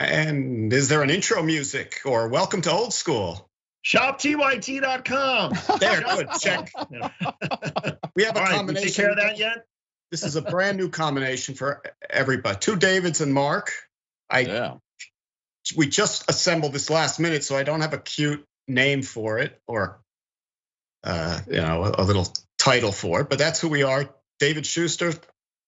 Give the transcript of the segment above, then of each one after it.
And is there an intro music or welcome to old school? ShopTYT.com. There, good, check. We have a combination. We take care of that yet? This is a brand new combination for everybody. 2 Davids and Mark. We just assembled this last minute, so I don't have a cute name for it or a little title for it, but that's who we are. David Schuster,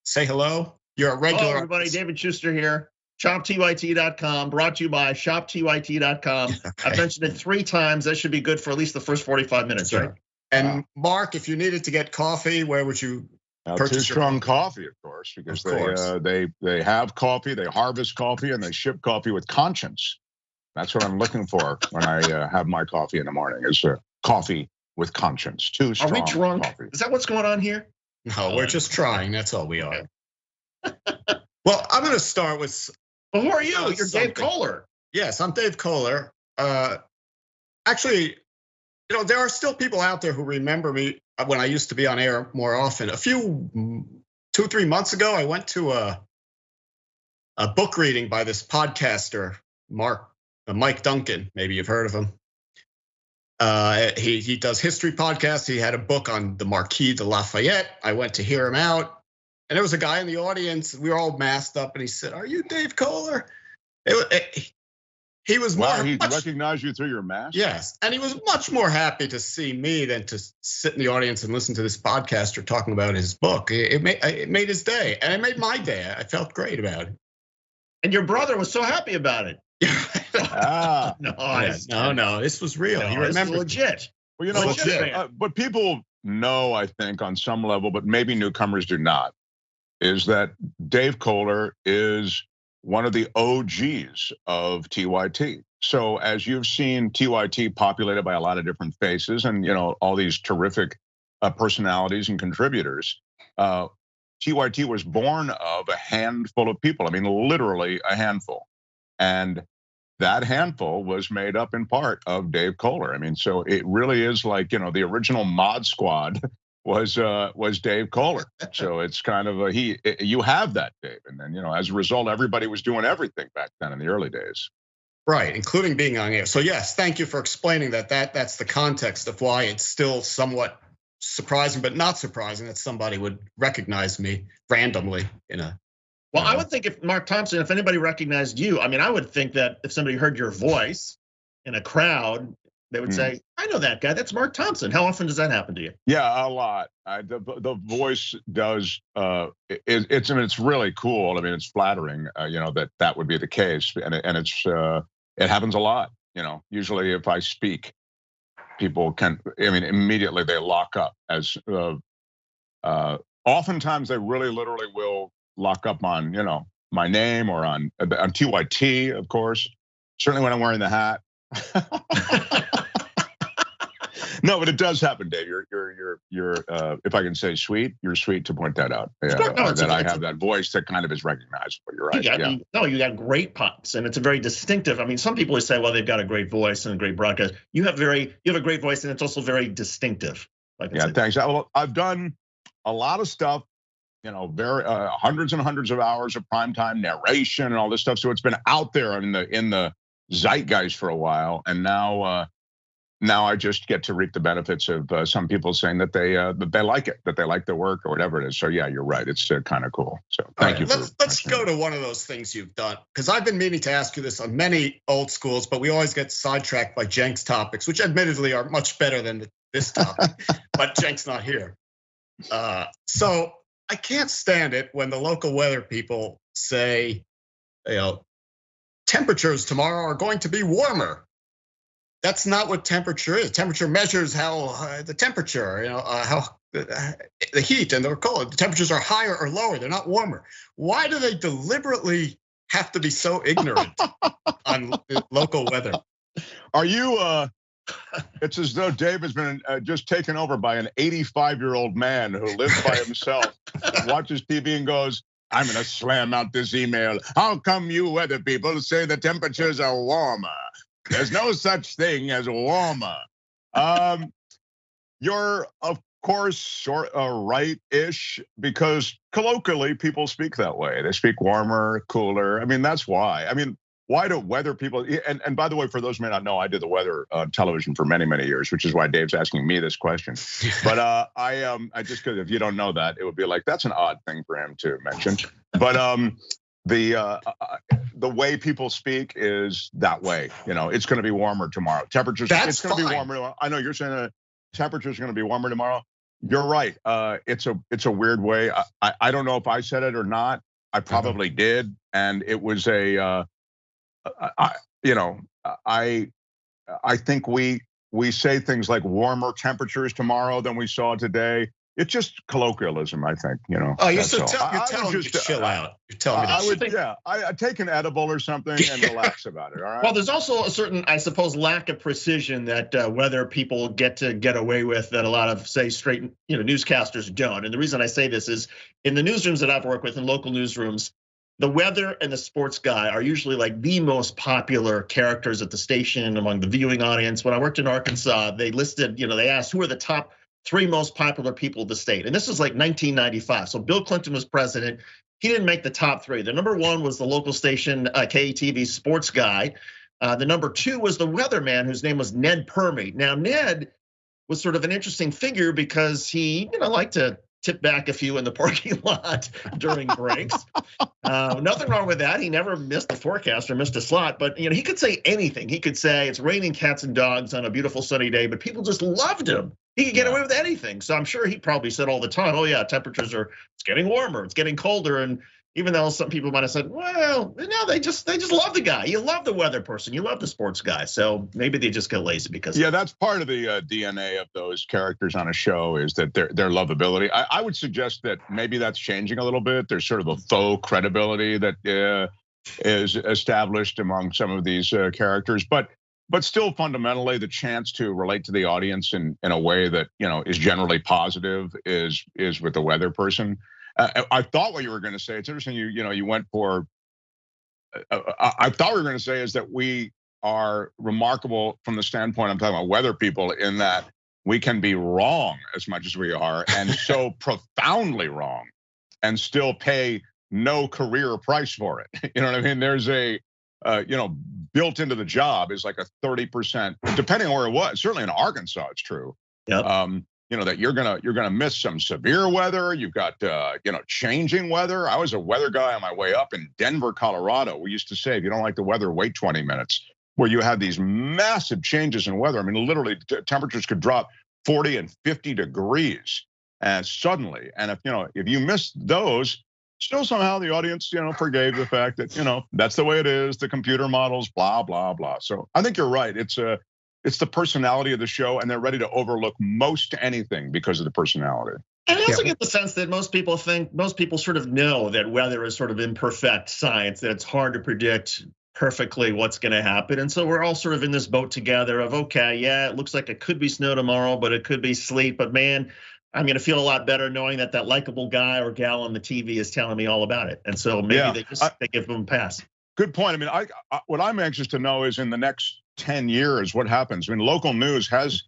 say hello. You're a regular. Hello, everybody. David Schuster here. ShopTYT.com, brought to you by ShopTYT.com. Okay. I've mentioned it 3 times. That should be good for at least the first 45 minutes, right? And Mark, if you needed to get coffee, where would you purchase? Too strong coffee, of course, because they have coffee, they harvest coffee, and they ship coffee with conscience. That's what I'm looking for when I have my coffee in the morning. Is coffee with conscience. Too strong. Are we drunk? Coffee. Is that what's going on here? No, we're just trying. That's all we are. Well, I'm going to start with. Well, who are you? You're Dave Kohler. Yes, I'm Dave Kohler. Actually, there are still people out there who remember me when I used to be on air more often. 2-3 months ago, I went to a book reading by this podcaster, Mike Duncan. Maybe you've heard of him. He does history podcasts. He had a book on the Marquis de Lafayette. I went to hear him out. And there was a guy in the audience. We were all masked up, and he said, "Are you Dave Kohler?" He was he recognized you through your mask? Yes, and he was much more happy to see me than to sit in the audience and listen to this podcaster talking about his book. It made his day, and it made my day. I felt great about it. And your brother was so happy about it. No, this was real. He remembered. Legit. Well, but people know, I think, on some level, but maybe newcomers do not, is that Dave Kohler is one of the OGs of TYT. So as you've seen TYT populated by a lot of different faces and all these terrific personalities and contributors, TYT was born of a handful of people. I mean, literally a handful. And that handful was made up in part of Dave Kohler. I mean, so it really is like, the original Mod Squad was Dave Kohler. So it's kind of you have that, Dave. And then, as a result, everybody was doing everything back then in the early days. Right, including being on air. So yes, thank you for explaining that. That's the context of why it's still somewhat surprising, but not surprising that somebody would recognize me randomly in a. Well, I would think if Mark Thompson, if anybody recognized you, I mean, I would think that if somebody heard your voice in a crowd, they would say, "I know that guy. That's Mark Thompson." How often does that happen to you? Yeah, a lot. The voice does. It's really cool. I mean, it's flattering. That would be the case, and it happens a lot. Usually if I speak, people can. I mean, immediately they lock up. As oftentimes they really literally will lock up on my name or on TYT, of course. Certainly when I'm wearing the hat. No, but it does happen, Dave. You're if I can say sweet, you're sweet to point that out. That I have that voice that kind of is recognizable. You're right. You got great pops, and it's a very distinctive. I mean, some people would say, well, they've got a great voice and a great broadcast. You have a great voice, and it's also very distinctive. Thanks. I've done a lot of stuff. Very hundreds and hundreds of hours of primetime narration and all this stuff. So it's been out there in the zeitgeist for a while, and now I just get to reap the benefits of some people saying that they like it, that they like the work or whatever it is. So yeah, you're right. It's kind of cool. So thank you. Let's go to one of those things you've done, because I've been meaning to ask you this on many old schools, but we always get sidetracked by Jenks topics, which admittedly are much better than this topic. But Jenks not here, so I can't stand it when the local weather people say, temperatures tomorrow are going to be warmer. That's not what temperature is. Temperature measures how the temperature, how the heat and the cold. The temperatures are higher or lower. They're not warmer. Why do they deliberately have to be so ignorant on local weather? Are you? It's as though Dave has been just taken over by an 85-year-old man who lives by himself, watches TV and goes, "I'm going to slam out this email. How come you weather people say the temperatures are warmer? There's no such thing as warmer." You're, of course, sort of right-ish, because colloquially people speak that way. They speak warmer, cooler. I mean, that's why. I mean, why do weather people? And by the way, for those who may not know, I did the weather television for many, many years, which is why Dave's asking me this question. But I just, because if you don't know that, it would be like, that's an odd thing for him to mention. But the way people speak is that way. It's going to be warmer tomorrow. Temperatures. It's going to be warmer tomorrow. I know you're saying that temperatures are going to be warmer tomorrow. You're right. It's a weird way. I don't know if I said it or not. I probably did, and it was a. I think we say things like warmer temperatures tomorrow than we saw today. It's just colloquialism, I think. Oh, you're telling me to chill out. You're telling me to I take an edible or something and relax about it. All right. Well, there's also a certain, I suppose, lack of precision that weather people get away with that a lot of, say, straight newscasters don't. And the reason I say this is in the newsrooms that I've worked with, in local newsrooms, the weather and the sports guy are usually like the most popular characters at the station among the viewing audience. When I worked in Arkansas, they listed, they asked who are the top 3 most popular people of the state. And this was like 1995. So Bill Clinton was president. He didn't make the top 3. The number 1 was the local station, KETV sports guy. The number 2 was the weatherman, whose name was Ned Permy. Now, Ned was sort of an interesting figure because he, liked to tip back a few in the parking lot during breaks. Nothing wrong with that. He never missed the forecast or missed a slot, but he could say anything. He could say it's raining cats and dogs on a beautiful sunny day, but people just loved him. He could get away with anything. So I'm sure he probably said all the time, oh yeah, temperatures it's getting warmer, it's getting colder. And even though some people might have said, well, no, they just love the guy. You love the weather person, you love the sports guy. So maybe they just get lazy because that's part of the DNA of those characters on a show, is that their lovability. I would suggest that maybe that's changing a little bit. There's sort of a faux credibility that is established among some of these characters, but still fundamentally the chance to relate to the audience in a way that is generally positive is with the weather person. I thought what you were going to say, it's interesting you went for, I thought we were going to say is that we are remarkable from the standpoint, I'm talking about weather people, in that we can be wrong as much as we are, and so profoundly wrong, and still pay no career price for it. You know what I mean? There's a, built into the job is like a 30%, depending on where it was. Certainly in Arkansas, it's true. Yep. That you're gonna miss some severe weather. You've got changing weather. I was a weather guy on my way up in Denver, Colorado. We used to say, if you don't like the weather, wait 20 minutes. Where you had these massive changes in weather. I mean, literally temperatures could drop 40 and 50 degrees, and suddenly. And if you missed those, still somehow the audience forgave the fact that that's the way it is. The computer models, blah blah blah. So I think you're right. It's the personality of the show, and they're ready to overlook most anything because of the personality. And I also get the sense that most people sort of know that weather is sort of imperfect science, that it's hard to predict perfectly what's going to happen. And so we're all sort of in this boat together of, okay, yeah, it looks like it could be snow tomorrow, but it could be sleet. But man, I'm going to feel a lot better knowing that likable guy or gal on the TV is telling me all about it. And so maybe they give them a pass. Good point. I mean, what I'm anxious to know is in the next 10 years, what happens? I mean, local news has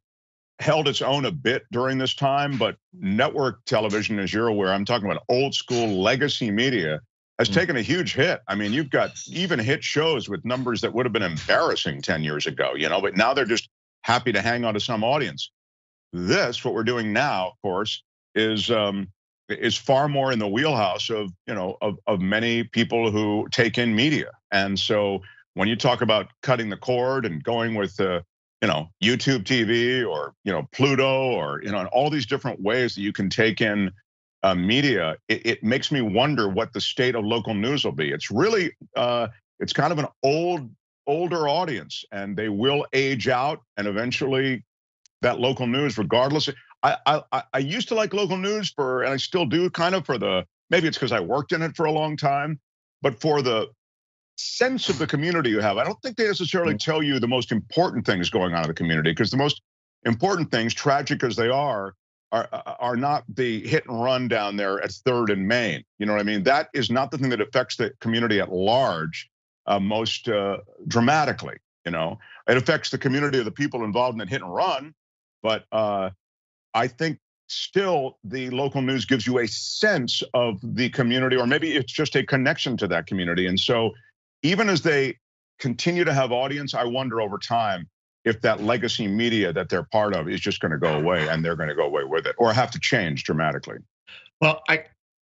held its own a bit during this time, but network television, as you're aware, I'm talking about old school legacy media, has taken a huge hit. I mean, you've got even hit shows with numbers that would have been embarrassing 10 years ago, but now they're just happy to hang on to some audience. What we're doing now, of course, is far more in the wheelhouse of many people who take in media. And so when you talk about cutting the cord and going with YouTube TV or Pluto or and all these different ways that you can take in media, it makes me wonder what the state of local news will be. It's really it's kind of an older audience, and they will age out, and eventually that local news, regardless. I used to like local news and I still do kind of maybe it's because I worked in it for a long time, but for the sense of the community you have. I don't think they necessarily tell you the most important things going on in the community, because the most important things, tragic as they are not the hit and run down there at 3rd and Main. You know what I mean? That is not the thing that affects the community at large most dramatically. It affects the community of the people involved in that hit and run, but I think still the local news gives you a sense of the community, or maybe it's just a connection to that community. And so even as they continue to have audience, I wonder over time if that legacy media that they're part of is just going to go away, and they're going to go away with it, or have to change dramatically. Well,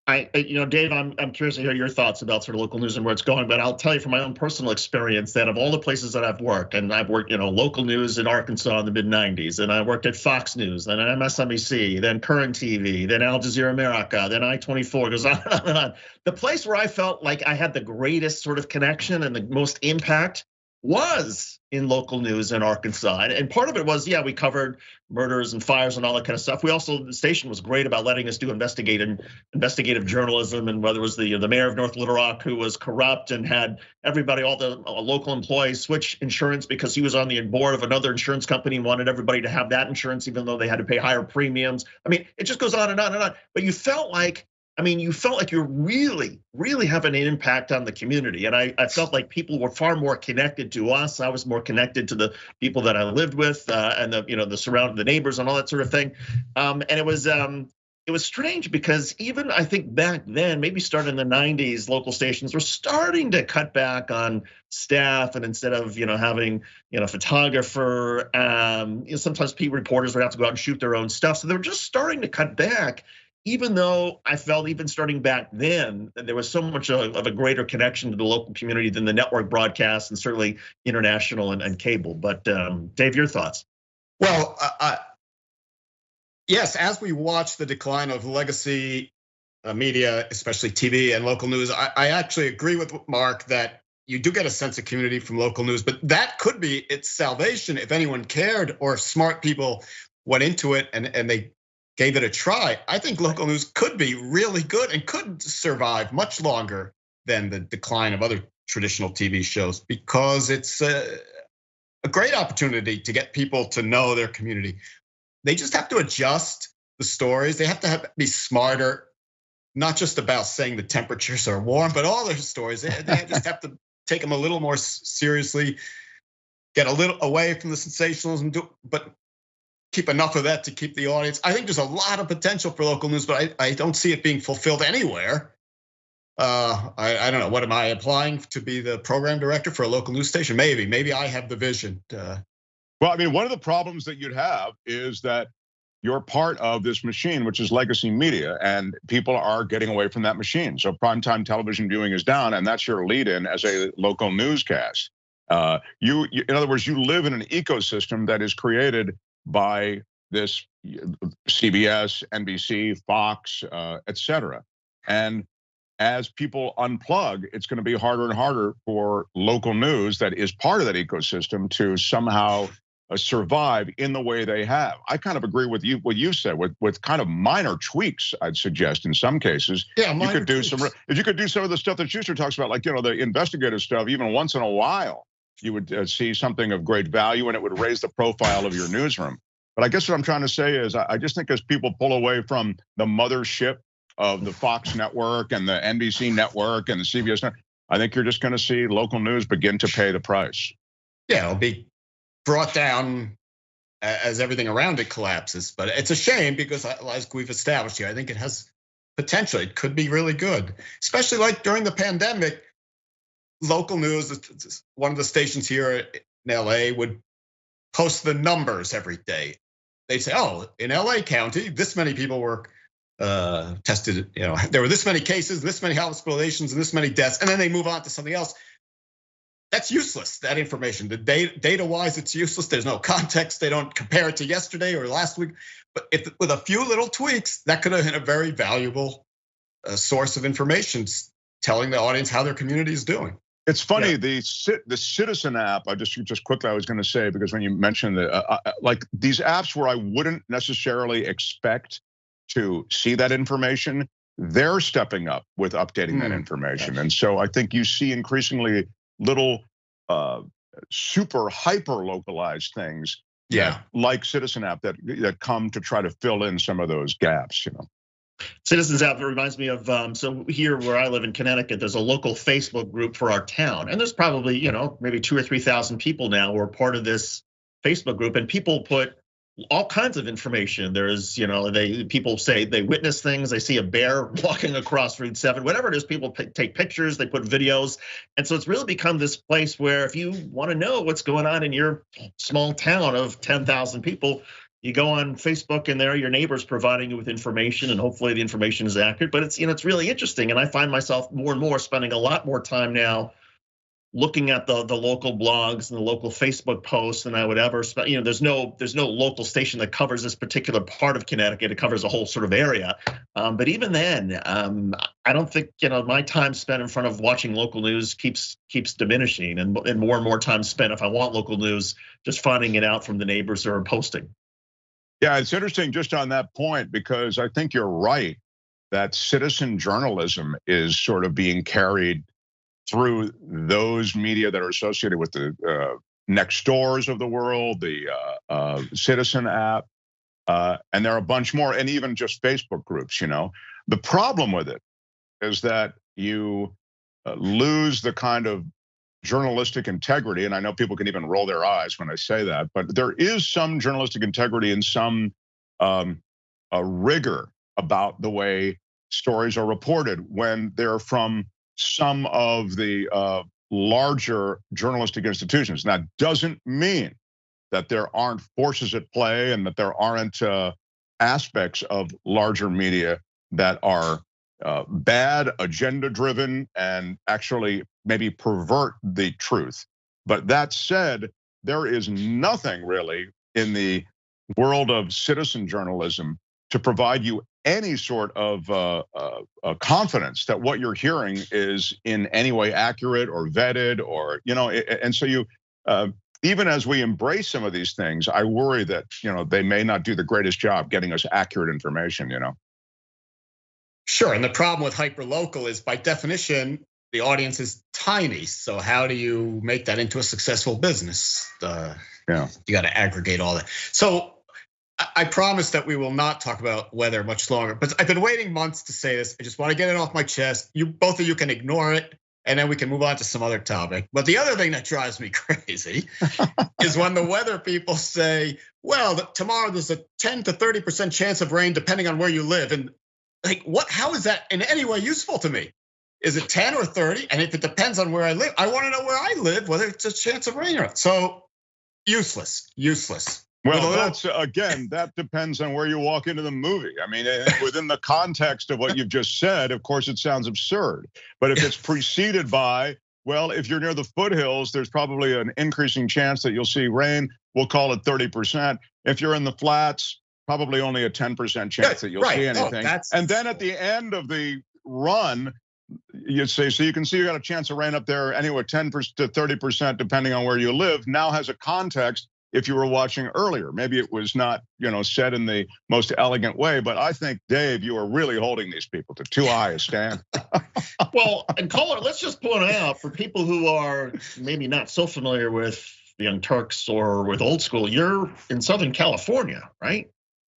Dave, I'm curious to hear your thoughts about sort of local news and where it's going. But I'll tell you from my own personal experience that of all the places that I've worked, and I've worked, local news in Arkansas in the mid '90s, and I worked at Fox News, then at MSNBC, then Current TV, then Al Jazeera America, then I-24, goes on and on and on. The place where I felt like I had the greatest sort of connection and the most impact was in local news in Arkansas. And part of it was, we covered murders and fires and all that kind of stuff. The station was great about letting us do investigative journalism, and whether it was the mayor of North Little Rock who was corrupt and had everybody, all the local employees, switch insurance because he was on the board of another insurance company and wanted everybody to have that insurance, even though they had to pay higher premiums. I mean, it just goes on and on and on. But you felt like you're really, really having an impact on the community. And I felt like people were far more connected to us. I was more connected to the people that I lived with, and the neighbors and all that sort of thing. And it was strange because even I think back then, maybe starting in the '90s, local stations were starting to cut back on staff, and instead of having photographer, sometimes reporters would have to go out and shoot their own stuff. So they were just starting to cut back. Even though I felt even starting back then that there was so much of a greater connection to the local community than the network broadcasts and certainly international and cable. But Dave, your thoughts? Well, yes, as we watch the decline of legacy media, especially TV and local news, I actually agree with Mark that you do get a sense of community from local news, but that could be its salvation if anyone cared or smart people went into it and they gave it a try. I think local news could be really good and could survive much longer than the decline of other traditional TV shows, because it's a great opportunity to get people to know their community. They just have to adjust the stories. They have to be smarter, not just about saying the temperatures are warm, but all their stories. They just have to take them a little more seriously, get a little away from the sensationalism, but keep enough of that to keep the audience. I think there's a lot of potential for local news, but I don't see it being fulfilled anywhere. I don't know. What am I applying to be the program director for a local news station? Maybe I have the vision. Well, I mean, one of the problems that you'd have is that you're part of this machine, which is legacy media, and people are getting away from that machine. So primetime television viewing is down, and that's your lead-in as a local newscast. In other words, you live in an ecosystem that is created by this CBS, NBC, Fox, et cetera. And as people unplug, it's going to be harder and harder for local news that is part of that ecosystem to somehow survive in the way they have. I kind of agree with you, what you said, with kind of minor tweaks, I'd suggest in some cases. Yeah, you could do some, if you could do some of the stuff that Schuster talks about, like, the investigative stuff, even once in a while, you would see something of great value, and it would raise the profile of your newsroom. But I guess what I'm trying to say is I just think as people pull away from the mothership of the Fox network and the NBC network and the CBS network, I think you're just going to see local news begin to pay the price. Yeah, it'll be brought down as everything around it collapses. But it's a shame because, as we've established here, I think it has potential. It could be really good, especially like during the pandemic. Local news, one of the stations here in LA would post the numbers every day. They'd say, oh, in LA County, this many people were tested, there were this many cases, this many hospitalizations, and this many deaths, and then they move on to something else. That's useless, that information. The data-wise, it's useless. There's no context. They don't compare it to yesterday or last week. But with a few little tweaks, that could have been a very valuable source of information, telling the audience how their community is doing. It's funny, yeah. The Citizen app, I just quickly, I was going to say, because when you mentioned like these apps where I wouldn't necessarily expect to see that information, they're stepping up with updating that information. And so I think you see increasingly little super hyper localized things, like Citizen app that come to try to fill in some of those gaps, Citizens app, it reminds me of, so here where I live in Connecticut, there's a local Facebook group for our town. And there's probably, maybe 2,000 or 3,000 people now who are part of this Facebook group. And people put all kinds of information. There's, people say they witness things. They see a bear walking across Route 7, whatever it is. People take pictures, they put videos. And so it's really become this place where if you want to know what's going on in your small town of 10,000 people, you go on Facebook and there are your neighbors providing you with information, and hopefully the information is accurate. But it's really interesting. And I find myself more and more spending a lot more time now looking at the local blogs and the local Facebook posts than I would ever spend. There's no local station that covers this particular part of Connecticut. It covers a whole sort of area. But even then, I don't think my time spent in front of watching local news keeps diminishing, and more time spent, if I want local news, just finding it out from the neighbors who are posting. Yeah, it's interesting just on that point, because I think you're right that citizen journalism is sort of being carried through those media that are associated with the Next Doors of the world, the Citizen app, and there are a bunch more, and even just Facebook groups. The problem with it is that you lose the kind of journalistic integrity, and I know people can even roll their eyes when I say that, but there is some journalistic integrity and some rigor about the way stories are reported when they're from some of the larger journalistic institutions. That doesn't mean that there aren't forces at play and that there aren't aspects of larger media that are bad, agenda-driven, and actually maybe pervert the truth. But that said, there is nothing really in the world of citizen journalism to provide you any sort of confidence that what you're hearing is in any way accurate or vetted, or and so you even as we embrace some of these things, I worry that they may not do the greatest job getting us accurate information. Sure, and the problem with hyperlocal is by definition the audience is tiny. So how do you make that into a successful business? You got to aggregate all that. So I promise that we will not talk about weather much longer, but I've been waiting months to say this. I just want to get it off my chest. Both of you can ignore it, and then we can move on to some other topic. But the other thing that drives me crazy is when the weather people say, well, tomorrow there's a 10 to 30% chance of rain depending on where you live. And how is that in any way useful to me? Is it 10 or 30? And if it depends on where I live, I want to know where I live, whether it's a chance of rain or not. So useless. Well, that depends on where you walk into the movie. I mean, within the context of what you've just said, of course, it sounds absurd. But if it's preceded by, well, if you're near the foothills, there's probably an increasing chance that you'll see rain. We'll call it 30%. If you're in the flats, probably only a 10% chance that you'll see anything. And then at the end of the run, you'd say, so you can see you got a chance of rain up there anyway, 10% to 30%, depending on where you live, now has a context. If you were watching earlier, maybe it was not, said in the most elegant way, but I think, Dave, you are really holding these people to too high a stand. Well, and caller, let's just point out for people who are maybe not so familiar with the Young Turks or with old school, you're in Southern California, right?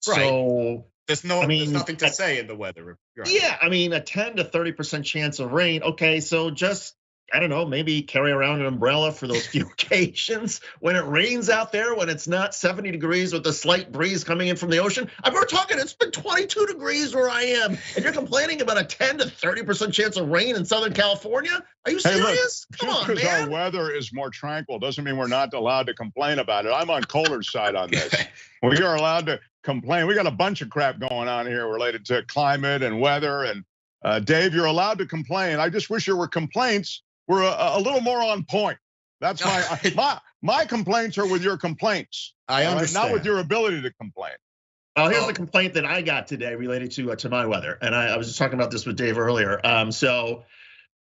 Right. So there's nothing to say in the weather. Right. Yeah, a 10 to 30% chance of rain. Okay, so just, I don't know, maybe carry around an umbrella for those few occasions when it rains out there, when it's not 70 degrees with a slight breeze coming in from the ocean. We're talking, it's been 22 degrees where I am, and you're complaining about a 10 to 30% chance of rain in Southern California? Are you serious? Come on, man. Just because our weather is more tranquil doesn't mean we're not allowed to complain about it. I'm on Kohler's side on this. We are allowed to complain. We got a bunch of crap going on here related to climate and weather. And Dave, you're allowed to complain. I just wish your complaints were a little more on point. That's my complaints are with your complaints. I understand. Not with your ability to complain. Well, here's the complaint that I got today related to my weather, and I was just talking about this with Dave earlier. So,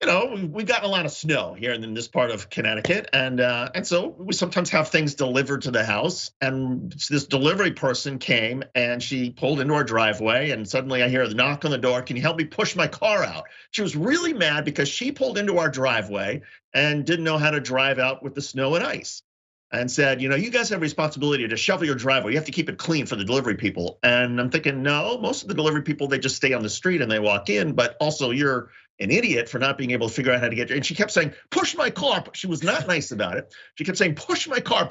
we've gotten a lot of snow here in this part of Connecticut, and so we sometimes have things delivered to the house. And this delivery person came and she pulled into our driveway, and suddenly I hear the knock on the door. Can you help me push my car out? She was really mad because she pulled into our driveway and didn't know how to drive out with the snow and ice, and said, you guys have a responsibility to shovel your driveway. You have to keep it clean for the delivery people. And I'm thinking, no, most of the delivery people, they just stay on the street and they walk in, but also you're an idiot for not being able to figure out how to get there. And she kept saying, push my car. She was not nice about it. She kept saying, push my car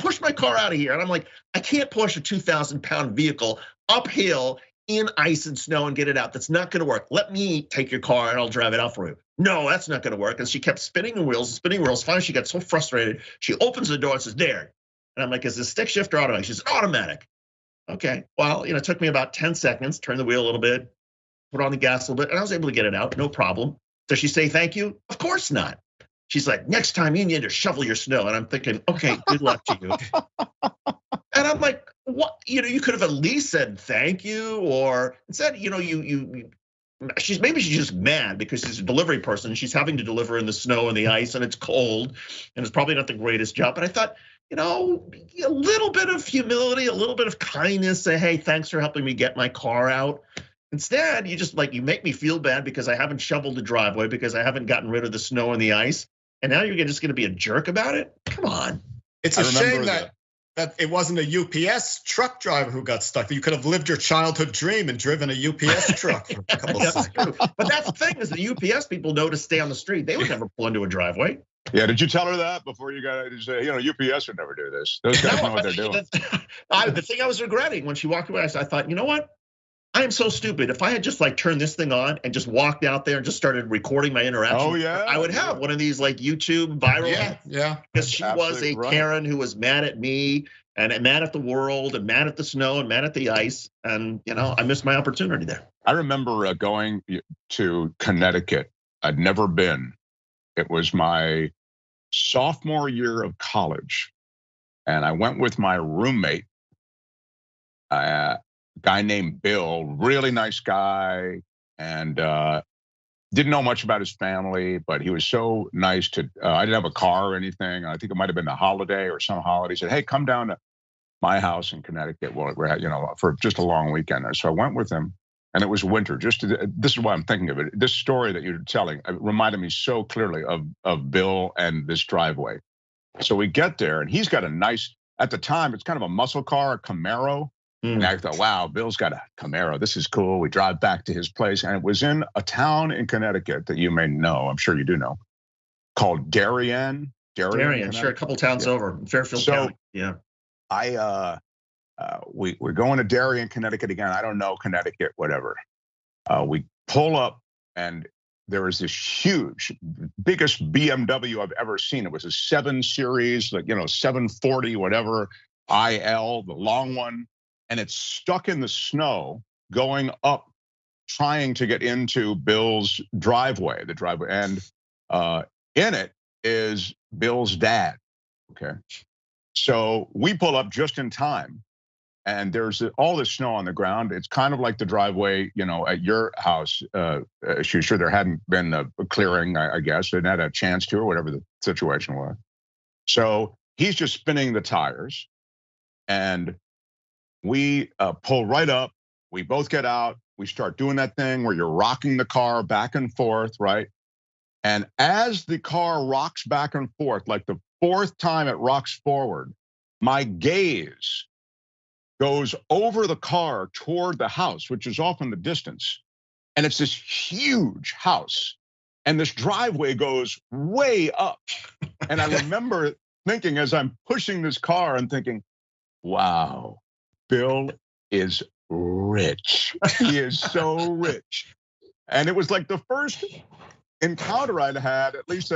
out of here. And I'm like, I can't push a 2,000-pound vehicle uphill in ice and snow and get it out. That's not gonna work. Let me take your car and I'll drive it out for you. No, that's not gonna work. And she kept spinning the wheels and spinning wheels. Finally, she got so frustrated. She opens the door and says, there. And I'm like, is this stick shift or automatic? She says, automatic. Okay, well, it took me about 10 seconds, turn the wheel a little bit, put on the gas a little bit, and I was able to get it out, no problem. Does she say thank you? Of course not. She's like, next time you need to shovel your snow. And I'm thinking, okay, good luck to you. And I'm like, what? You could have at least said thank you, or instead, maybe she's just mad because she's a delivery person and she's having to deliver in the snow and the ice and it's cold and it's probably not the greatest job. But I thought, a little bit of humility, a little bit of kindness, say, hey, thanks for helping me get my car out. Instead, you make me feel bad because I haven't shoveled the driveway, because I haven't gotten rid of the snow and the ice. And now you're just gonna be a jerk about it? Come on. It's a shame that it wasn't a UPS truck driver who got stuck. You could have lived your childhood dream and driven a UPS truck for a couple of seconds. But that's the thing, is the UPS people know to stay on the street. They would never pull into a driveway. Yeah, did you tell her that before you got to say, UPS would never do this? Those guys know what they're doing. The thing I was regretting when she walked away, I thought, you know what? I am so stupid. If I had just turned this thing on and just walked out there and just started recording my interaction, I would have one of these YouTube viral. Yeah. Because she was a Karen who was mad at me and mad at the world and mad at the snow and mad at the ice. And, I missed my opportunity there. I remember going to Connecticut. I'd never been. It was my sophomore year of college. And I went with my roommate, a guy named Bill, really nice guy, and didn't know much about his family, but he was so nice to, I didn't have a car or anything. I think it might've been a holiday or some holiday. He said, hey, come down to my house in Connecticut. Well, for just a long weekend. So I went with him. And it was winter. This is why I'm thinking of it. This story that you're telling reminded me so clearly of Bill and this driveway. So we get there, and he's got a nice, at the time, it's kind of a muscle car, a Camaro. And I thought, wow, Bill's got a Camaro. This is cool. We drive back to his place, and it was in a town in Connecticut that you may know. I'm sure you do know, called Darien. Darien, sure, a couple towns over, Fairfield County. Yeah. We're going to Darien, Connecticut again. I don't know Connecticut, whatever. We pull up, and there is this huge, biggest BMW I've ever seen. It was a 7 Series, 740, whatever, IL, the long one, and it's stuck in the snow going up, trying to get into Bill's driveway, and in it is Bill's dad. Okay, so we pull up just in time. And there's all this snow on the ground. It's kind of like the driveway, at your house. She's sure there hadn't been a clearing, I guess, didn't had a chance to, or whatever the situation was. So he's just spinning the tires, and we pull right up. We both get out. We start doing that thing where you're rocking the car back and forth, right? And as the car rocks back and forth, like the 4th time it rocks forward, my gaze goes over the car toward the house, which is off in the distance. And it's this huge house. And this driveway goes way up. And I remember thinking, as I'm pushing this car, and thinking, wow, Bill is rich. He is so rich. And it was like the first encounter I'd had, at least,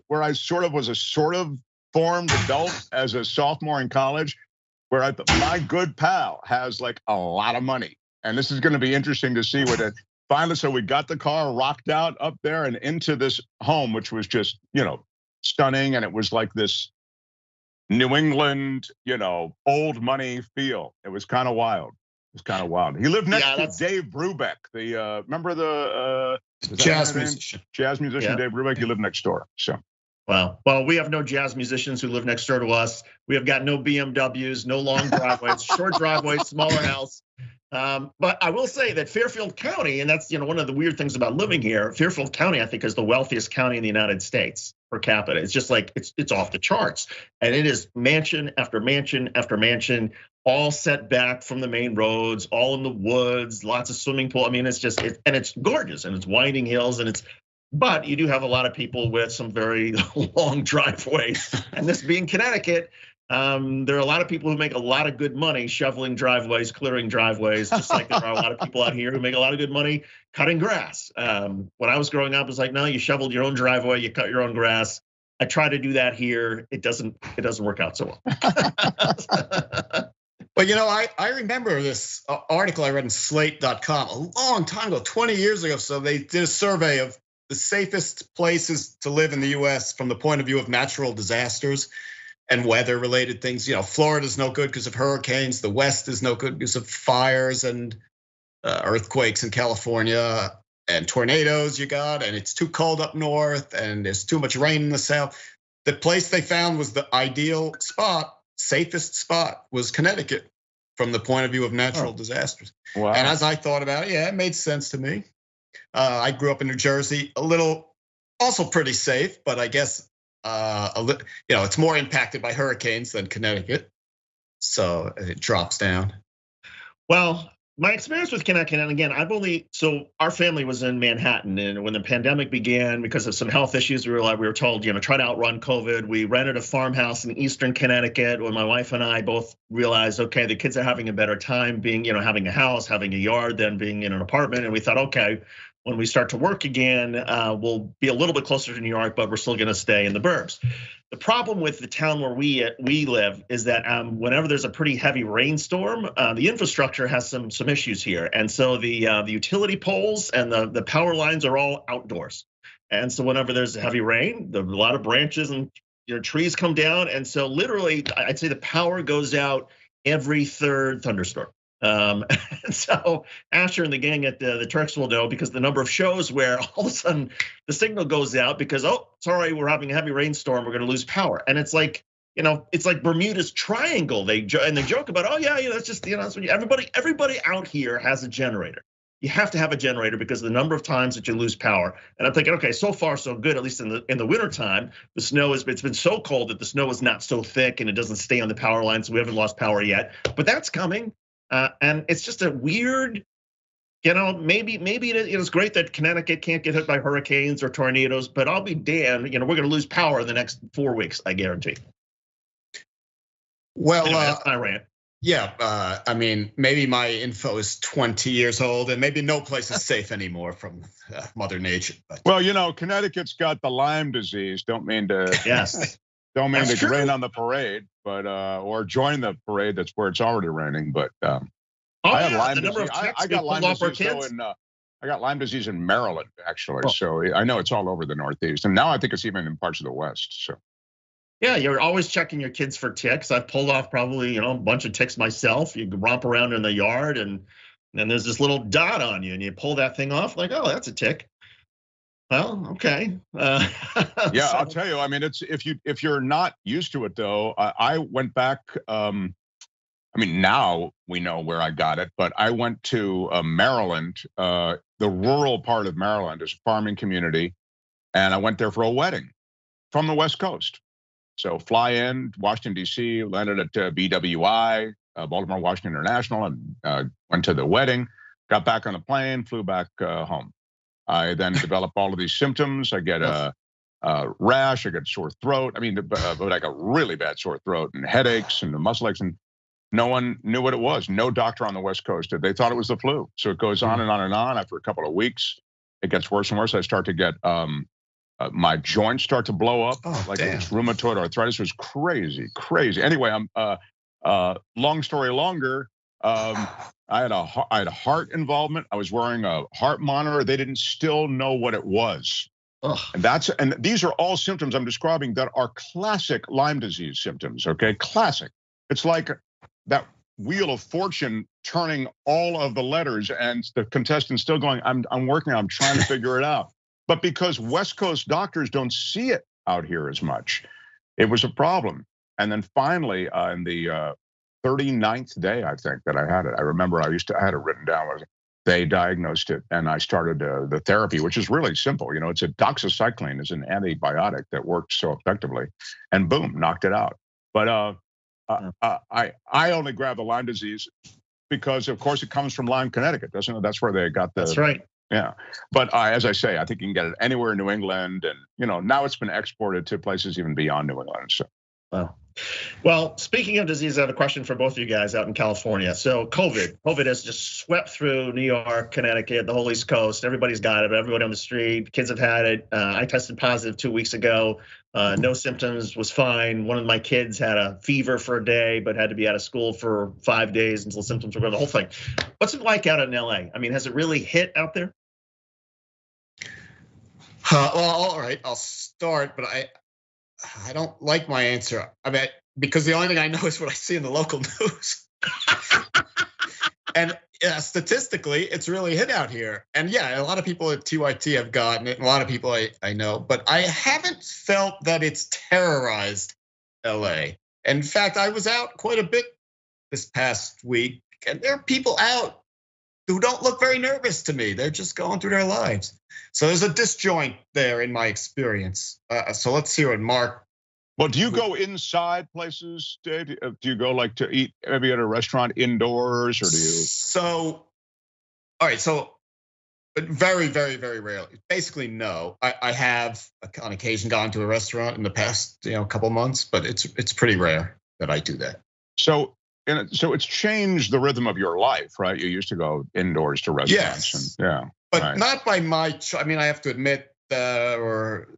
where I was a formed adult as a sophomore in college, where I thought my good pal has a lot of money. And this is going to be interesting to see what it finally. So we got the car rocked out up there and into this home, which was just, stunning. And it was like this New England, old money feel. It was kind of wild. He lived next to Dave Brubeck, remember the jazz musician. Jazz musician, Dave Brubeck. He lived next door. So. Wow. Well, we have no jazz musicians who live next door to us. We have got no BMWs, no long driveways, short driveways, smaller house. But I will say that Fairfield County, and that's one of the weird things about living here, Fairfield County, I think, is the wealthiest county in the United States per capita. It's just it's off the charts. And it is mansion after mansion after mansion, all set back from the main roads, all in the woods, lots of swimming pool. I mean, it's just, and it's gorgeous, and it's winding hills, and it's But you do have a lot of people with some very long driveways. And this being Connecticut, there are a lot of people who make a lot of good money shoveling driveways, clearing driveways, just like there are a lot of people out here who make a lot of good money cutting grass. When I was growing up, it was like, no, you shoveled your own driveway, you cut your own grass. I try to do that here. It doesn't work out so well. But I remember this article I read in slate.com a long time ago, 20 years ago. So they did a survey of the safest places to live in the US from the point of view of natural disasters and weather-related things. Florida's no good because of hurricanes. The West is no good because of fires and earthquakes in California and tornadoes and it's too cold up north and there's too much rain in the south. The place they found was the ideal spot, safest spot, was Connecticut from the point of view of natural disasters. Wow. And as I thought about it, it made sense to me. I grew up in New Jersey, also pretty safe, but I guess it's more impacted by hurricanes than Connecticut, so it drops down. Well, my experience with Connecticut, and again, our family was in Manhattan, and when the pandemic began, because of some health issues, we were told, try to outrun COVID. We rented a farmhouse in Eastern Connecticut when my wife and I both realized, okay, the kids are having a better time being, having a house, having a yard than being in an apartment. And we thought, okay, when we start to work again, we'll be a little bit closer to New York, but we're still going to stay in the burbs. The problem with the town where we live is that whenever there's a pretty heavy rainstorm, the infrastructure has some issues here, and so the utility poles and the power lines are all outdoors. And so whenever there's heavy rain, a lot of branches and trees come down, and so literally, I'd say the power goes out every third thunderstorm. And so Asher and the gang at the Turks will know, because the number of shows where all of a sudden the signal goes out because, sorry, we're having a heavy rainstorm, we're going to lose power. And it's like, it's like Bermuda's Triangle. They joke about, that's just, that's when everybody out here has a generator. You have to have a generator because of the number of times that you lose power. And I'm thinking, okay, so far so good. At least in the wintertime, the snow it's been so cold that the snow is not so thick and it doesn't stay on the power line, so we haven't lost power yet. But that's coming. And it's just a weird, maybe it's great that Connecticut can't get hit by hurricanes or tornadoes, but I'll be damned, we're going to lose power in the next 4 weeks, I guarantee. Well, anyway, that's my rant. Yeah, maybe my info is 20 years old, and maybe no place is safe anymore from Mother Nature. But. Well, Connecticut's got the Lyme disease. Don't mean to. Yes. Don't mean to rain on the parade, but or join the parade. That's where it's already raining. But I had Lyme disease. I got Lyme disease. I got Lyme disease in Maryland, actually. So I know it's all over the Northeast, and now I think it's even in parts of the West. So. Yeah, you're always checking your kids for ticks. I've pulled off probably a bunch of ticks myself. You romp around in the yard, and then there's this little dot on you, and you pull that thing off, like, oh, that's a tick. Well, okay. Yeah, so. I'll tell you. It's if you're not used to it though. I went back. Now we know where I got it, but I went to Maryland. The rural part of Maryland is a farming community, and I went there for a wedding from the West Coast. So fly in Washington D.C., landed at BWI, Baltimore Washington International, and went to the wedding. Got back on the plane, flew back home. I then develop all of these symptoms. I get a rash, I get sore throat. But I got really bad sore throat and headaches and the muscle aches, and no one knew what it was. No doctor on the West Coast. They thought it was the flu. So it goes on and on and on. After a couple of weeks, it gets worse and worse. I start to get my joints start to blow up, this rheumatoid arthritis. Was crazy. Anyway, long story longer. I had a heart involvement. I was wearing a heart monitor. They didn't still know what it was. And these are all symptoms I'm describing that are classic Lyme disease symptoms. Okay, classic. It's like that Wheel of Fortune turning all of the letters, and the contestant still going, I'm working. I'm trying to figure it out. But because West Coast doctors don't see it out here as much, it was a problem. And then finally, in the 39th day, I think, that I had it. I remember I had it written down. They diagnosed it, and I started the therapy, which is really simple. It's a doxycycline, is an antibiotic that works so effectively, and boom, knocked it out. But I only grabbed the Lyme disease because, of course, it comes from Lyme, Connecticut, doesn't it? That's where they got the. That's right. Yeah, but as I say, I think you can get it anywhere in New England, and now it's been exported to places even beyond New England. So. Wow. Well, speaking of disease, I have a question for both of you guys out in California. So COVID has just swept through New York, Connecticut, the whole East Coast. Everybody's got it. Everybody on the street, kids have had it. I tested positive 2 weeks ago. No symptoms, was fine. One of my kids had a fever for a day, but had to be out of school for 5 days until symptoms were gone, the whole thing. What's it like out in LA? I mean, has it really hit out there? Well, all right, I'll start, but I don't like my answer. I mean, because the only thing I know is what I see in the local news. And statistically, it's really hit out here. And yeah, a lot of people at TYT have gotten it, and a lot of people I know, but I haven't felt that it's terrorized LA. In fact, I was out quite a bit this past week, and there are people out who don't look very nervous to me. They're just going through their lives. So there's a disjoint there in my experience. So let's hear what Mark. Well, do you go inside places, Dave? Do you go like to eat maybe at a restaurant indoors, or do you? So, all right. So, but very, very, very rarely. Basically, no. I have on occasion gone to a restaurant in the past, couple months, but it's pretty rare that I do that. So it's changed the rhythm of your life, right? You used to go indoors to restaurants. Yes. Yeah. But right. Not by my choice. I mean, I have to admit, or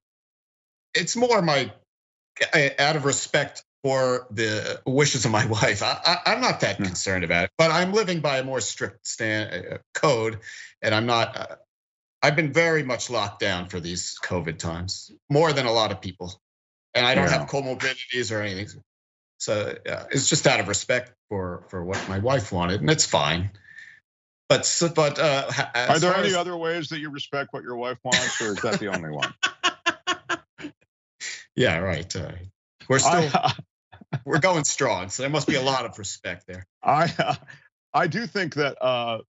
it's more out of respect for the wishes of my wife. I'm not that concerned about it, but I'm living by a more strict code, and I'm not. I've been very much locked down for these COVID times, more than a lot of people, and I don't have comorbidities or anything. So it's just out of respect for what my wife wanted, and it's fine. But are there any other ways that you respect what your wife wants, or is that the only one? Yeah, right. We're going strong, so there must be a lot of respect there. I do think that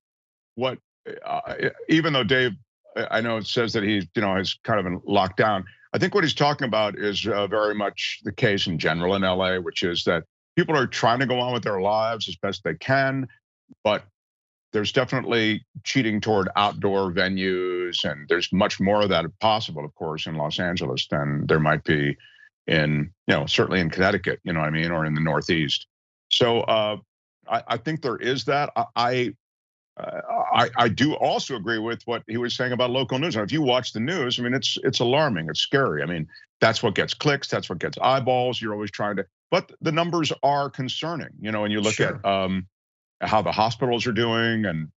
even though Dave, I know it says that he's is kind of in lockdown. I think what he's talking about is very much the case in general in LA, which is that people are trying to go on with their lives as best they can, but there's definitely cheating toward outdoor venues, and there's much more of that possible, of course, in Los Angeles than there might be in, certainly in Connecticut, you know what I mean, or in the Northeast. So I think there is that. I do also agree with what he was saying about local news. And if you watch the news, I mean, it's alarming, it's scary. I mean, that's what gets clicks, that's what gets eyeballs. You're always trying to, but the numbers are concerning, and you look at how the hospitals are doing, and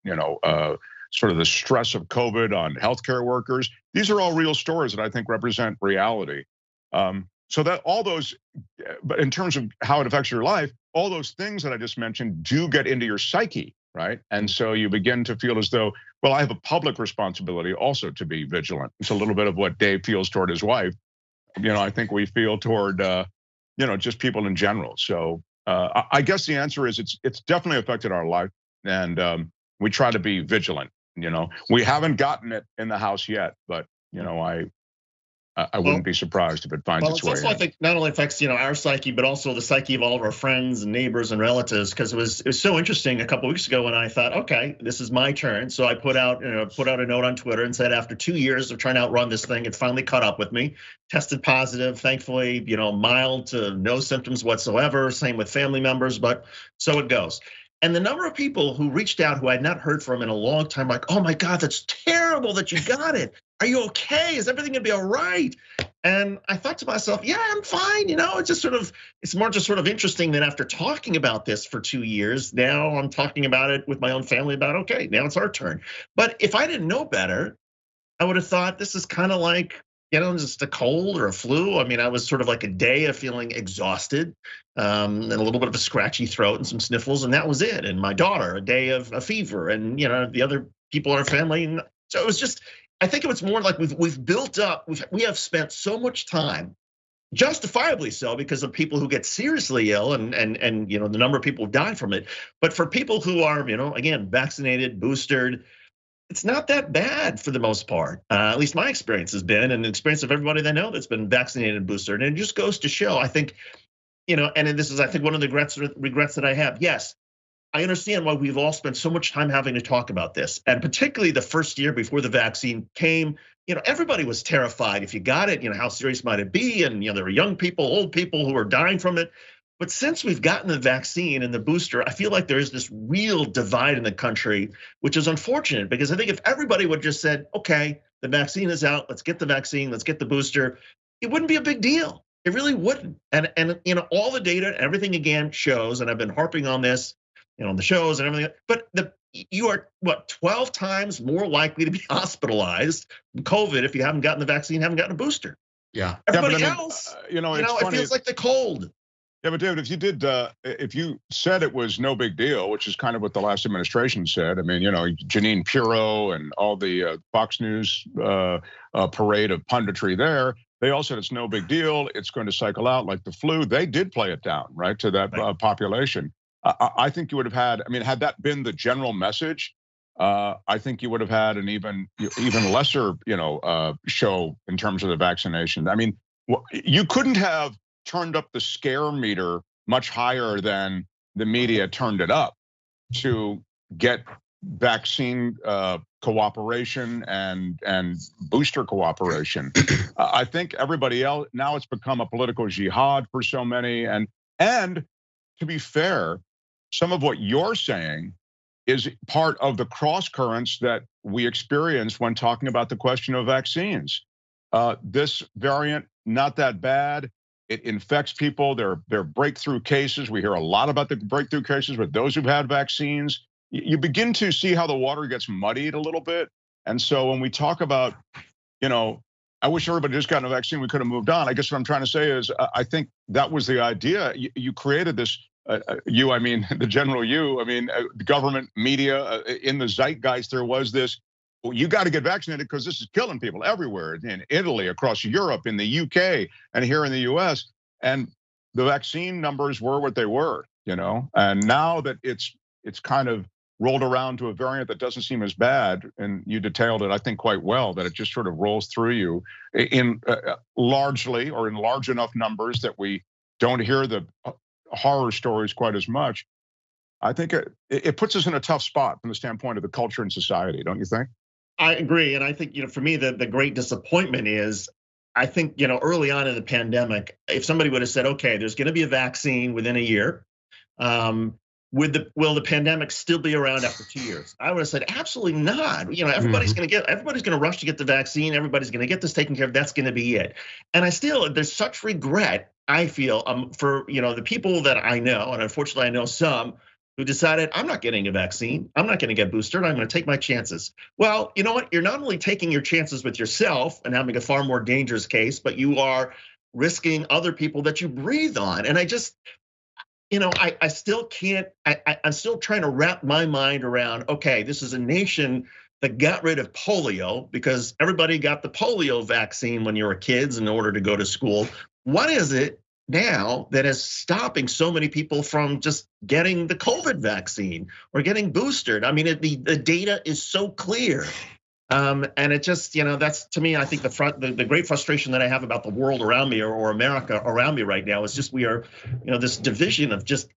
sort of the stress of COVID on healthcare workers. These are all real stories that I think represent reality. So that all those, but in terms of how it affects your life, all those things that I just mentioned do get into your psyche, right? And so you begin to feel as though, well, I have a public responsibility also to be vigilant. It's a little bit of what Dave feels toward his wife. I think we feel toward, just people in general. So I guess the answer is it's definitely affected our life, and we try to be vigilant. We haven't gotten it in the house yet, but I wouldn't be surprised if it finds its way. Also, I think not only affects our psyche, but also the psyche of all of our friends and neighbors and relatives. Because it was so interesting a couple of weeks ago when I thought, okay, this is my turn. So I put out a note on Twitter and said, after 2 years of trying to outrun this thing, it finally caught up with me. Tested positive, thankfully, mild to no symptoms whatsoever. Same with family members, but so it goes. And the number of people who reached out who I had not heard from in a long time, like, oh my God, that's terrible that you got it. Are you okay? Is everything gonna be all right? And I thought to myself, yeah, I'm fine. It's more just sort of interesting that after talking about this for 2 years, now I'm talking about it with my own family about, okay, now it's our turn. But if I didn't know better, I would have thought this is kind of like, just a cold or a flu. I mean, I was sort of like a day of feeling exhausted, and a little bit of a scratchy throat and some sniffles, and that was it. And my daughter, a day of a fever, and the other people in our family. So it was just, I think it was more like we've built up. We have spent so much time, justifiably so, because of people who get seriously ill, and the number of people who die from it. But for people who are, again, vaccinated, boosted, it's not that bad for the most part. At least my experience has been, and the experience of everybody that I know that's been vaccinated and boosted. And it just goes to show, I think, and this is, I think, one of the regrets that I have. Yes, I understand why we've all spent so much time having to talk about this, and particularly the first year before the vaccine came. Everybody was terrified. If you got it, how serious might it be? And there were young people, old people who were dying from it. But since we've gotten the vaccine and the booster, I feel like there is this real divide in the country, which is unfortunate, because I think if everybody would just said, okay, the vaccine is out, let's get the vaccine, let's get the booster, it wouldn't be a big deal. It really wouldn't. And all the data, everything again shows, and I've been harping on this, on the shows and everything, but you are 12 times more likely to be hospitalized from COVID if you haven't gotten the vaccine, haven't gotten a booster. Yeah. Everybody else, it feels like the cold. Yeah, but David, if you said it was no big deal, which is kind of what the last administration said. I mean, Janine Pirro and all the Fox News parade of punditry there, they all said it's no big deal. It's going to cycle out like the flu. They did play it down, right, to that population. I think you would have had. I mean, had that been the general message, I think you would have had an even lesser, show in terms of the vaccination. I mean, you couldn't have turned up the scare meter much higher than the media turned it up to get vaccine cooperation and booster cooperation. I think everybody else now, it's become a political jihad for so many. And to be fair, some of what you're saying is part of the cross currents that we experience when talking about the question of vaccines. This variant, not that bad. It infects people. There are breakthrough cases. We hear a lot about the breakthrough cases with those who've had vaccines. You begin to see how the water gets muddied a little bit. And so when we talk about, I wish everybody just gotten a vaccine, we could have moved on. I guess what I'm trying to say is I think that was the idea. You created this, I mean, the general you, I mean, government, media, in the zeitgeist, there was this, well, you got to get vaccinated because this is killing people everywhere, in Italy, across Europe, in the UK, and here in the US. And the vaccine numbers were what they were, and now that it's kind of rolled around to a variant that doesn't seem as bad, and you detailed it, I think, quite well, that it just sort of rolls through you in largely, or in large enough numbers that we don't hear the horror stories quite as much. I think it puts us in a tough spot from the standpoint of the culture and society, don't you think? I agree, and I think for me the great disappointment is, I think early on in the pandemic, if somebody would have said, okay, there's going to be a vaccine within a year, will the pandemic still be around after 2 years? I would have said absolutely not. Everybody's going to rush to get the vaccine. Everybody's going to get this taken care of. That's going to be it. And there's such regret, I feel, for the people that I know, and unfortunately I know some who decided, I'm not getting a vaccine, I'm not going to get boosted, I'm going to take my chances. Well, you know what? You're not only taking your chances with yourself and having a far more dangerous case, but you are risking other people that you breathe on. And I just, I still can't, I'm still trying to wrap my mind around, okay, this is a nation that got rid of polio because everybody got the polio vaccine when you were kids in order to go to school. What is it now that is stopping so many people from just getting the COVID vaccine or getting boosted? I mean, the data is so clear. And it just, that's, to me, I think the great frustration that I have about the world around me or America around me right now is just we are, this division of just,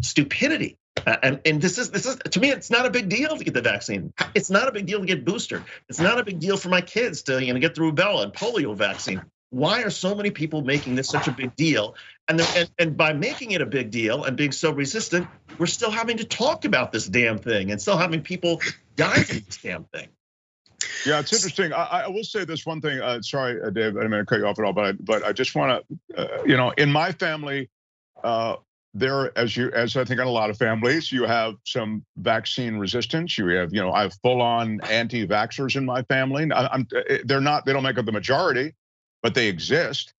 stupidity. And this is to me, it's not a big deal to get the vaccine. It's not a big deal to get boosted. It's not a big deal for my kids to get the rubella and polio vaccine. Why are so many people making this such a big deal? And by making it a big deal and being so resistant, we're still having to talk about this damn thing and still having people die from this damn thing. Yeah, it's interesting. I will say this one thing. Sorry, Dave, I didn't mean to cut you off at all, but I just want to, in my family, there, as I think in a lot of families, you have some vaccine resistance. You have, I have full-on anti-vaxxers in my family. They don't make up the majority, but they exist.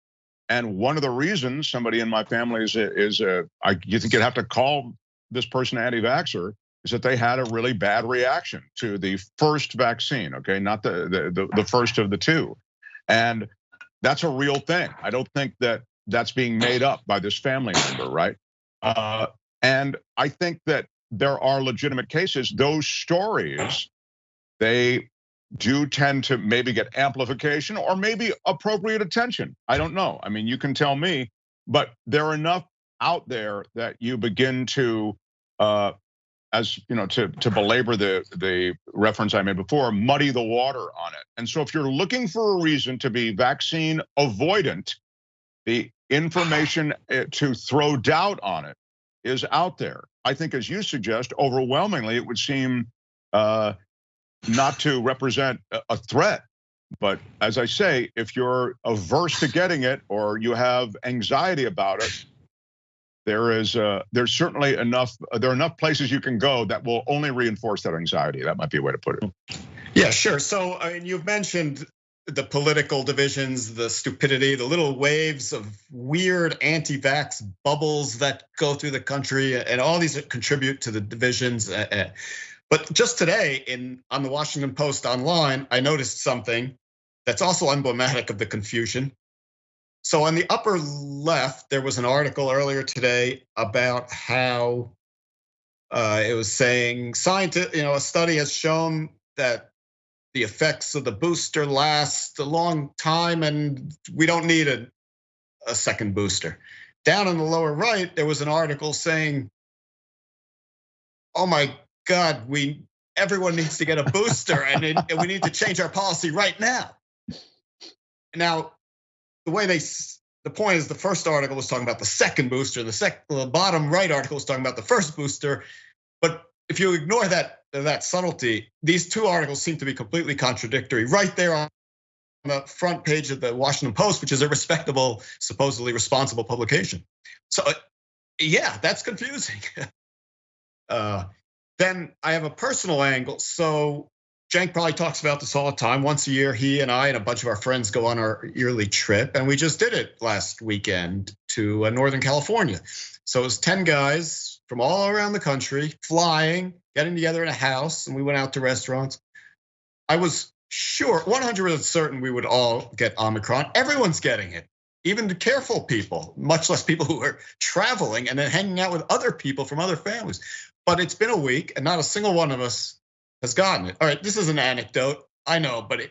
And one of the reasons somebody in my family you think you'd have to call this person anti-vaxxer, is that they had a really bad reaction to the first vaccine, okay? Not the first of the two. And that's a real thing. I don't think that that's being made up by this family member, right? And I think that there are legitimate cases. Those stories, they do tend to maybe get amplification or maybe appropriate attention. I don't know. I mean, you can tell me, but there are enough out there that you begin to as you know, to belabor the reference I made before, muddy the water on it. And so if you're looking for a reason to be vaccine avoidant, the information to throw doubt on it is out there. I think, as you suggest, overwhelmingly, it would seem not to represent a threat. But as I say, if you're averse to getting it or you have anxiety about it, there's certainly enough. There are enough places you can go that will only reinforce that anxiety. That might be a way to put it. Yeah, sure. So I mean, you've mentioned the political divisions, the stupidity, the little waves of weird anti-vax bubbles that go through the country, and all these contribute to the divisions. But just today, on the Washington Post online, I noticed something that's also emblematic of the confusion. So on the upper left, there was an article earlier today about how it was saying a study has shown that the effects of the booster last a long time and we don't need a second booster. Down in the lower right, there was an article saying, oh my God, everyone needs to get a booster and we need to change our policy right now. Now, the point is the first article was talking about the second booster, the bottom right article was talking about the first booster. But if you ignore that subtlety, these two articles seem to be completely contradictory. Right there on the front page of the Washington Post, which is a respectable, supposedly responsible publication. So yeah, that's confusing. Then I have a personal angle. So Cenk probably talks about this all the time. Once a year, he and I and a bunch of our friends go on our yearly trip, and we just did it last weekend to Northern California. So it was 10 guys from all around the country flying, getting together in a house, and we went out to restaurants. I was sure, 100% certain we would all get Omicron. Everyone's getting it, even the careful people, much less people who are traveling and then hanging out with other people from other families. But it's been a week, and not a single one of us has gotten it. All right, this is an anecdote, I know, but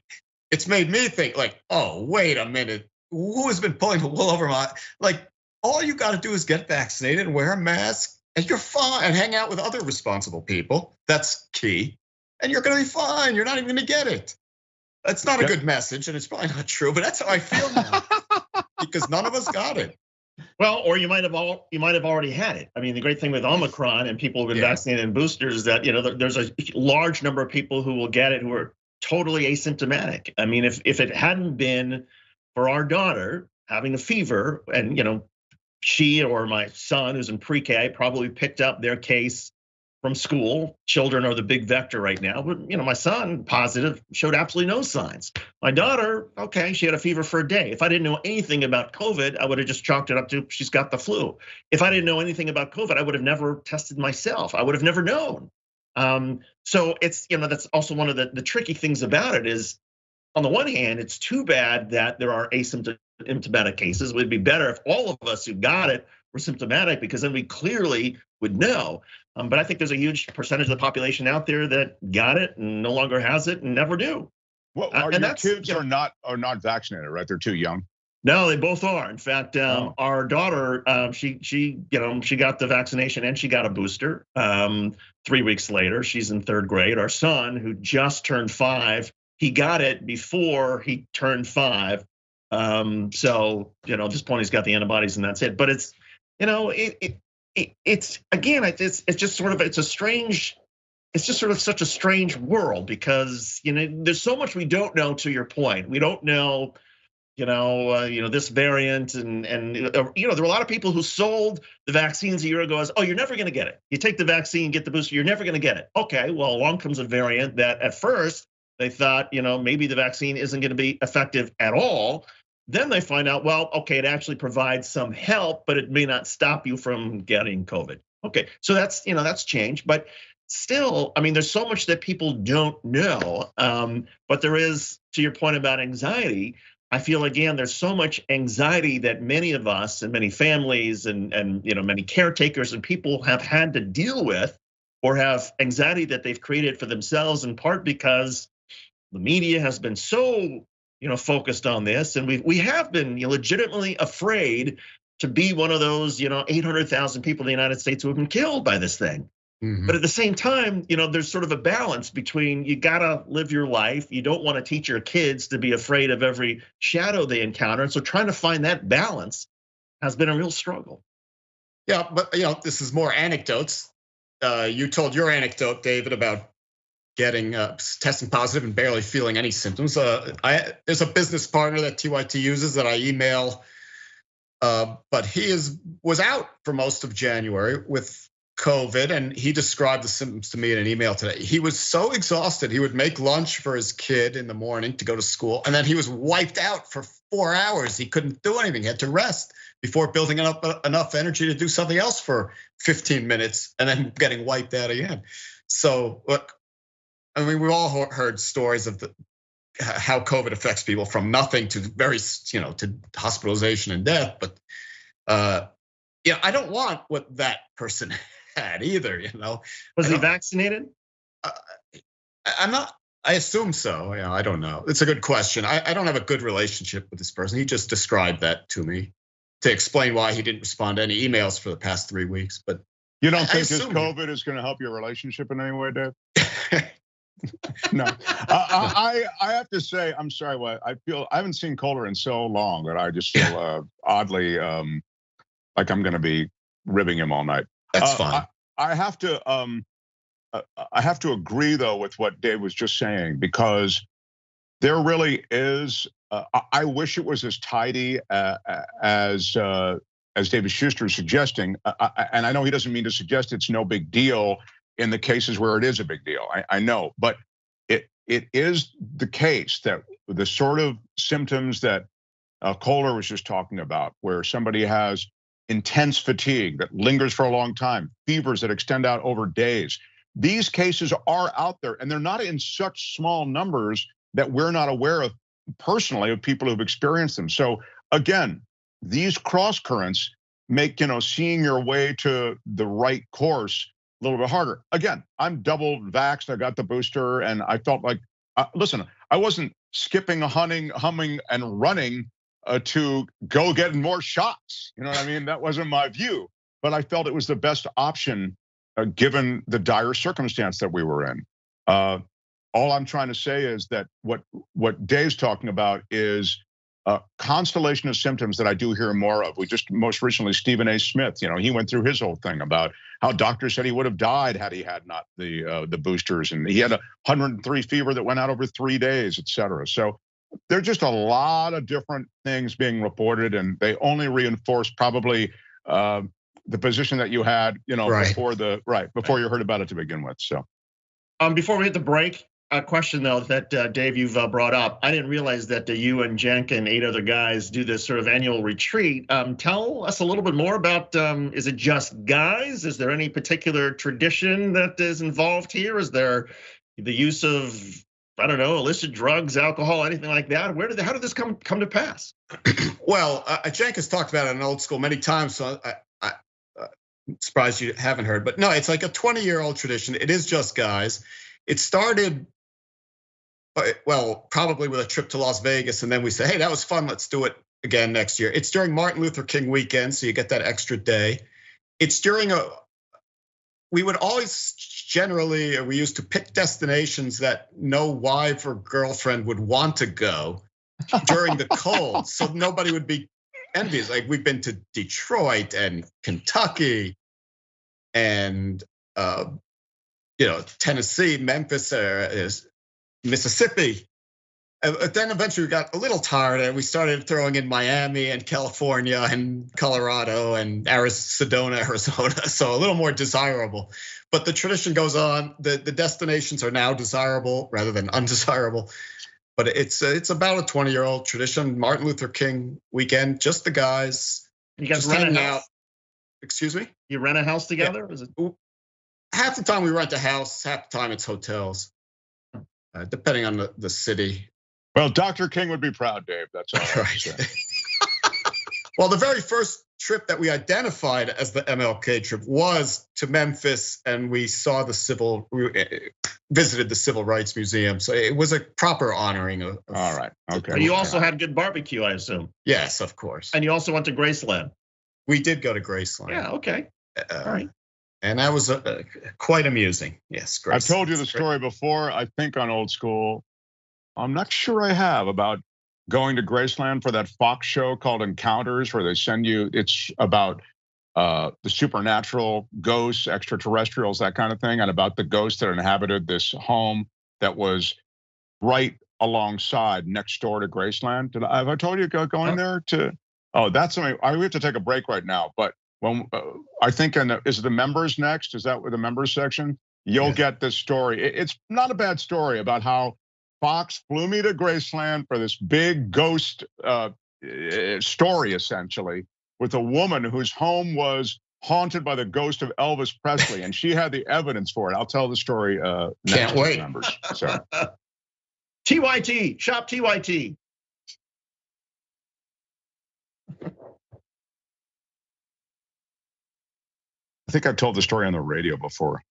it's made me think like, oh, wait a minute, who has been pulling the wool over my, like, all you gotta do is get vaccinated and wear a mask and you're fine, and hang out with other responsible people, that's key, and you're gonna be fine, you're not even gonna get it. That's not a good message, and it's probably not true, but that's how I feel now, because none of us got it. Well, or you might have already had it. I mean, the great thing with Omicron and people who've been vaccinated in boosters is that there's a large number of people who will get it who are totally asymptomatic. I mean, if it hadn't been for our daughter having a fever, and she or my son who's in pre-K probably picked up their case from school. Children are the big vector right now, but my son, positive, showed absolutely no signs. My daughter, okay, she had a fever for a day. If I didn't know anything about COVID, I would have just chalked it up to she's got the flu. If I didn't know anything about COVID, I would have never tested myself. I would have never known. So it's that's also one of the tricky things about it is, on the one hand, it's too bad that there are asymptomatic cases. It would be better if all of us who got it were symptomatic, because then we clearly would know. But I think there's a huge percentage of the population out there that got it and no longer has it and never do. Well, your kids are not vaccinated, right? They're too young. No, they both are. In fact, our daughter, she got the vaccination and she got a booster. 3 weeks later, she's in 3rd grade. Our son, who just turned 5, he got it before he turned 5. So at this point, he's got the antibodies and that's it. But it's it's just sort of it's just sort of such a strange world, because there's so much we don't know. To your point, we don't know this variant, and there were a lot of people who sold the vaccines a year ago as, oh, you're never going to get it. You take the vaccine, get the booster, you're never going to get it. Okay, well, along comes a variant that at first they thought maybe the vaccine isn't going to be effective at all. Then they find out, well, okay, it actually provides some help, but it may not stop you from getting COVID. Okay, so that's changed, but still, I mean, there's so much that people don't know. But there is, to your point about anxiety, I feel again, there's so much anxiety that many of us and many families and many caretakers and people have had to deal with, or have anxiety that they've created for themselves, in part because the media has been so focused on this, and we have been legitimately afraid to be one of those 800,000 people in the United States who have been killed by this thing. But at the same time, there's sort of a balance between you gotta live your life. You don't want to teach your kids to be afraid of every shadow they encounter. And so trying to find that balance has been a real struggle. Yeah, but this is more anecdotes. You told your anecdote, David, about getting testing positive and barely feeling any symptoms. There's a business partner that TYT uses that I email, but he was out for most of January with COVID, and he described the symptoms to me in an email today. He was so exhausted, he would make lunch for his kid in the morning to go to school, and then he was wiped out for 4 hours. He couldn't do anything. He had to rest before building enough energy to do something else for 15 minutes and then getting wiped out again. So, look, I mean, we've all heard stories of how COVID affects people from nothing to to hospitalization and death. But I don't want what that person had either. Was he vaccinated? I'm not. I assume so. I don't know. It's a good question. I don't have a good relationship with this person. He just described that to me to explain why he didn't respond to any emails for the past 3 weeks. But you don't think his COVID is going to help your relationship in any way, Dave? No, I have to say, I'm sorry. I haven't seen Kohler in so long that I just feel oddly like I'm going to be ribbing him all night. That's fine. I have to agree though with what Dave was just saying, because there really is. I wish it was as tidy as David Schuster is suggesting, and I know he doesn't mean to suggest it's no big deal in the cases where it is a big deal. I know, but it is the case that the sort of symptoms that Kohler was just talking about, where somebody has intense fatigue that lingers for a long time, fevers that extend out over days. These cases are out there, and they're not in such small numbers that we're not aware of personally of people who've experienced them. So again, these cross currents make seeing your way to the right course a little bit harder. Again, I'm double vaxxed. I got the booster, and I felt like, listen, I wasn't skipping, humming, and running to go get more shots. You know what I mean? That wasn't my view, but I felt it was the best option given the dire circumstance that we were in. All I'm trying to say is that what Dave's talking about is a constellation of symptoms that I do hear more of. We just most recently, Stephen A. Smith, he went through his whole thing about how doctors said he would have died had he had not the boosters, and he had a 103 fever that went out over 3 days, et cetera. So there's just a lot of different things being reported, and they only reinforce probably the position that you had, before you heard about it to begin with. So, before we hit the break, a question though that Dave, you've brought up. I didn't realize that you and Cenk and 8 other guys do this sort of annual retreat. Tell us a little bit more about. Is it just guys? Is there any particular tradition that is involved here? Is there the use of, I don't know, illicit drugs, alcohol, anything like that? How did this come to pass? Well, Cenk has talked about it in Old School many times, so I'm surprised you haven't heard. But no, it's like a 20-year-old tradition. It is just guys. It started, well, probably with a trip to Las Vegas, and then we say, hey, that was fun, let's do it again next year. It's during Martin Luther King weekend, so you get that extra day. It's during we would always we used to pick destinations that no wife or girlfriend would want to go during the cold, so nobody would be envious. Like, we've been to Detroit and Kentucky and Tennessee, Memphis, Mississippi. Then eventually we got a little tired and we started throwing in Miami and California and Colorado and Sedona, Arizona. So a little more desirable. But the tradition goes on. The destinations are now desirable rather than undesirable. But it's about a 20-year-old tradition. Martin Luther King weekend, just the guys. You guys just hanging out. Excuse me? You rent a house together? Yeah. Is it? Half the time we rent a house, half the time it's hotels, depending on the city. Well, Dr. King would be proud, Dave. That's all right. Well, the very first trip that we identified as the MLK trip was to Memphis, and we visited the Civil Rights Museum. So it was a proper honoring of all right. Okay. But you also had good barbecue, I assume. Yes, of course. And you also went to Graceland. We did go to Graceland. Yeah. Okay. All right. And that was quite amusing. Yes, Graceland. I've told you the story before, I think on Old School. I'm not sure I have, about going to Graceland for that Fox show called Encounters, where they send you, it's about the supernatural, ghosts, extraterrestrials, that kind of thing, and about the ghosts that inhabited this home that was right alongside, next door to Graceland. Have I told you going there to? Oh, that's something. We have to take a break right now. But when I think, is the members next? Is that with the members section? You'll get this story. It's not a bad story about how Fox flew me to Graceland for this big ghost story, essentially, with a woman whose home was haunted by the ghost of Elvis Presley, and she had the evidence for it. I'll tell the story next. Can't wait. Members. So. TYT, shop TYT. I think I've told the story on the radio before.